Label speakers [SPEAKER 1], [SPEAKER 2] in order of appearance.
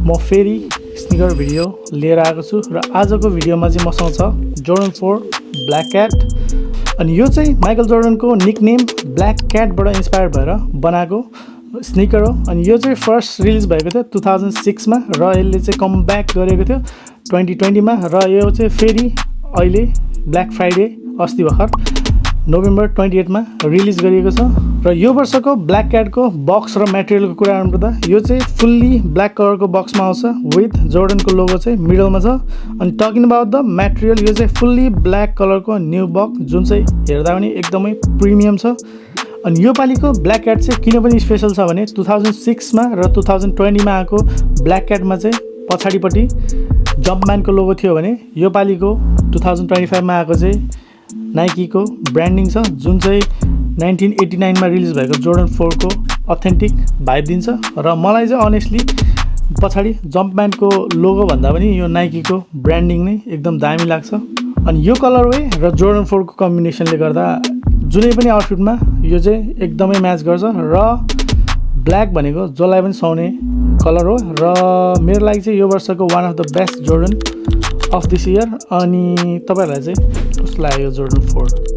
[SPEAKER 1] म फेरि sneaker video लिएर आएको छु र आजको भिडियोमा चाहिँ मसँग छ जोर्डन 4 ब्ल्याक क्याट। अनि यो चाहिँ माइकल जोर्डनको निकनेम ब्ल्याक क्याटबाट इन्स्पायर भएर बनाएको स्निकर हो। अनि यो चाहिँ फर्स्ट रिलिज भएको थियो 2006 मा र यसले चाहिँ कमब्याक गरेको थियो 2020 मा र यो चाहिँ फेरि अहिले ब्ल्याक फ्राइडे अस्ति भर्खर नोभेम्बर 28 मा रिलिज गरिएको छ। र यो वर्षको ब्ल्याक क्याटको बक्स र मटेरियलको कुरा गर्नुपर्दा यो चाहिँ फुल्ली ब्ल्याक कलरको बक्समा आउँछ विथ जोर्डनको लोगो चाहिँ मिडलमा छ। अनि टकिङ अबाउट द मटेरियल यो चाहिँ फुल्ली ब्ल्याक कलरको न्यू बक्स जुन चाहिँ हेर्दा पनि एकदमै प्रिमियम छ। अनि यो पालिको ब्ल्याक क्याट चाहिँ किन पनि स्पेशल छ भने 2006 मा र 2020 मा आएको ब्ल्याक क्याटमा चाहिँ पछाडिपट्टि जम्पम्यानको लोगो थियो भने यो पालिको 2025 मा आएको चाहिँ नाइकीको ब्रान्डिङ छ जुन चाहिँ 1989 मा रिलिज भएको जोर्डन 4 को अथेन्टिक भाइब दिन्छ। र मलाई चाहिँ अनेस्टली पछाडि जम्पम्यानको लोगो भन्दा पनि यो नाइकीको ब्रान्डिङ नै एकदम दामी लाग्छ। अनि यो कलरवे र जोर्डन 4 को कम्बिनेसनले गर्दा जुनै पनि आउटफिटमा यो चाहिँ एकदमै म्याच गर्छ र ब्ल्याक भनेको जसलाई पनि सुहाउने कलर हो। र मेरो लागि चाहिँ यो वर्षको one of the best Jordan of this year. अनि तपाईहरुलाई चाहिँ कस्तो लाग्यो जोर्डन 4?